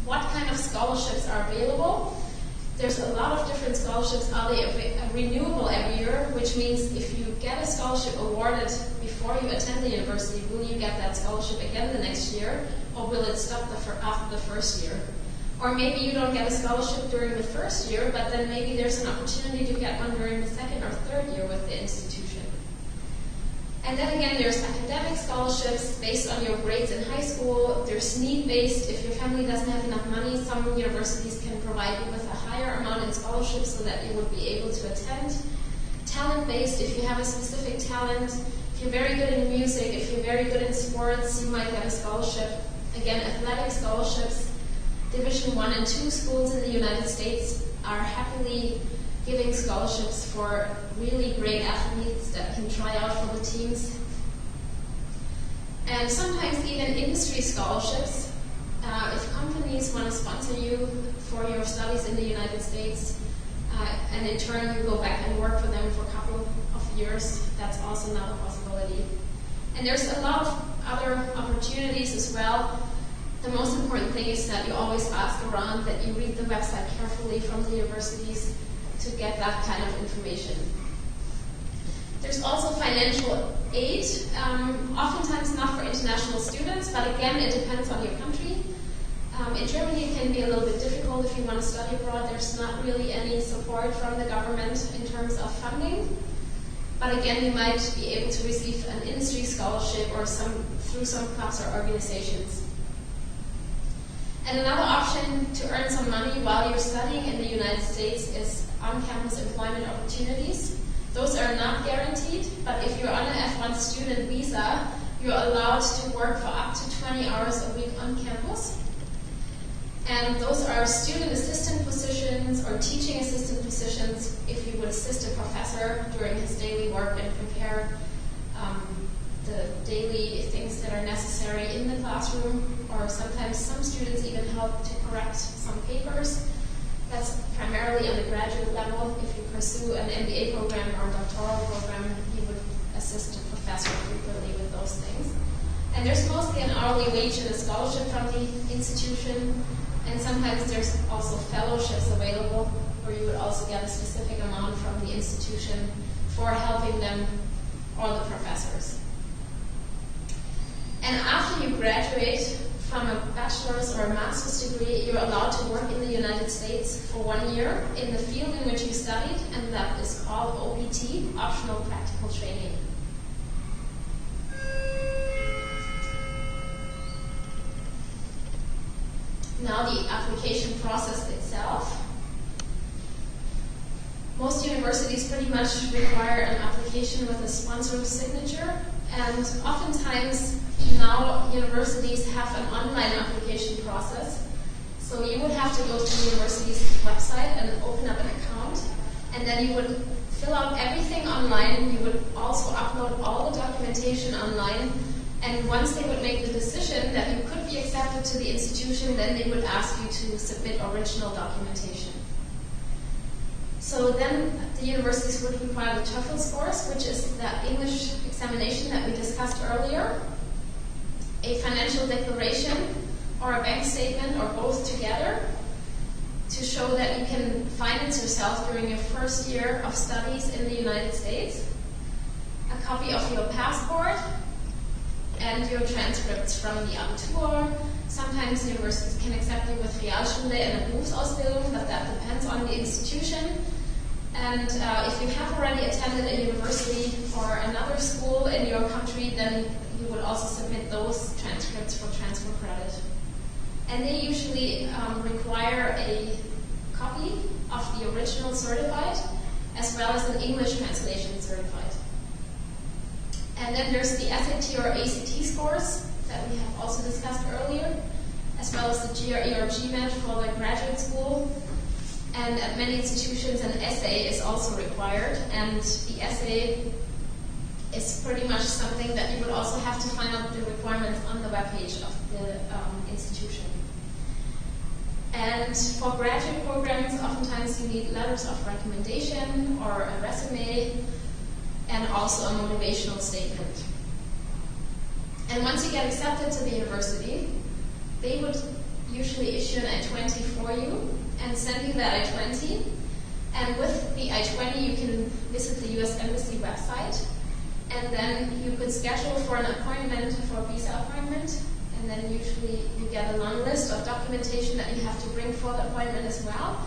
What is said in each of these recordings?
what kind of scholarships are available. There's a lot of different scholarships. Are they renewable every year? Which means if you get a scholarship awarded before you attend the university, will you get that scholarship again the next year? Or will it stop after the first year? Or maybe you don't get a scholarship during the first year, but then maybe there's an opportunity to get one during the second or third year with the institution. And then again, there's academic scholarships based on your grades in high school. There's need-based. If your family doesn't have enough money, some universities can provide you with a higher amount in scholarships so that you would be able to attend. Talent-based, if you have a specific talent. If you're very good in music, if you're very good in sports, you might get a scholarship. Again, athletic scholarships. Division 1 and 2 schools in the United States are happily giving scholarships for really great athletes that can try out for the teams. And sometimes even industry scholarships. If companies want to sponsor you for your studies in the United States, and in turn you go back and work for them for a couple of years, that's also not a possibility. And there's a lot of other opportunities as well. The most important thing is that you always ask around, that you read the website carefully from the universities to get that kind of information. There's also financial aid, oftentimes not for international students, but again, it depends on your country. In Germany, it can be a little bit difficult if you want to study abroad. There's not really any support from the government in terms of funding. But again, you might be able to receive an industry scholarship or through some clubs or organizations. And another option to earn some money while you're studying in the United States is on-campus employment opportunities. Those are not guaranteed, but if you're on an F1 student visa, you're allowed to work for up to 20 hours a week on campus. And those are student assistant positions or teaching assistant positions if you would assist a professor during his daily work and prepare the daily things that are necessary in the classroom, or sometimes some students even help to correct some papers. That's primarily on the graduate level. If you pursue an MBA program or doctoral program, you would assist a professor frequently with those things. And there's mostly an hourly wage and a scholarship from the institution, and sometimes there's also fellowships available where you would also get a specific amount from the institution for helping them or the professors. And after you graduate from a bachelor's or a master's degree, you're allowed to work in the United States for 1 year in the field in which you studied, and that is called OPT, Optional Practical Training. Now the application process itself. Most universities pretty much require an application with a sponsor's signature, and oftentimes now universities have an online application process. So you would have to go to the university's website and open up an account, and then you would fill out everything online. You would also upload all the documentation online, and once they would make the decision that you could be accepted to the institution, then they would ask you to submit original documentation. So then the universities would require the TOEFL scores, which is the English examination that we discussed earlier, a financial declaration or a bank statement or both together to show that you can finance yourself during your first year of studies in the United States, a copy of your passport, and your transcripts from the Abitur. Sometimes universities can accept you with Realschule and a Berufsausbildung, but that depends on the institution. And if you have already attended a university or another school in your country, then you would also submit those transcripts for transfer credit. And they usually require a copy of the original certified, as well as an English translation certified. And then there's the SAT or ACT scores that we have also discussed earlier, as well as the GRE or GMAT for the graduate school. And at many institutions, an essay is also required, and the essay is pretty much something that you would also have to find out the requirements on the webpage of the institution. And for graduate programs, oftentimes you need letters of recommendation or a resume, and also a motivational statement. And once you get accepted to the university, they would usually issue issue an I-20 for you and send you that I-20. And with the I-20, you can visit the U.S. Embassy website, and then you could schedule for an appointment, for a visa appointment, and then usually you get a long list of documentation that you have to bring for the appointment as well.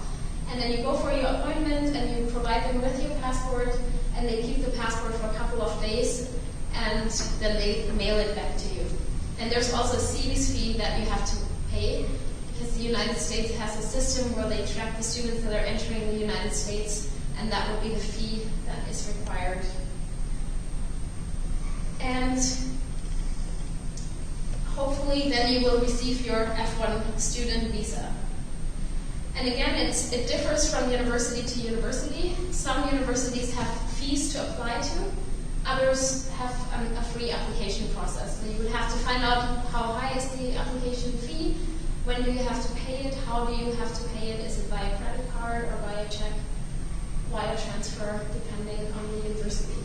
And then you go for your appointment and you provide them with your passport, and they keep the passport for a couple of days, and then they mail it back to you. And there's also a CVIS fee that you have to pay, because the United States has a system where they track the students that are entering the United States, and that would be the fee that is required. And hopefully then you will receive your F1 student visa. And again, it differs from university to university. Some universities have fees to apply to. Others have a free application process. So you would have to find out how high is the application fee, when do you have to pay it, how do you have to pay it, is it via credit card or via check, wire transfer, depending on the university.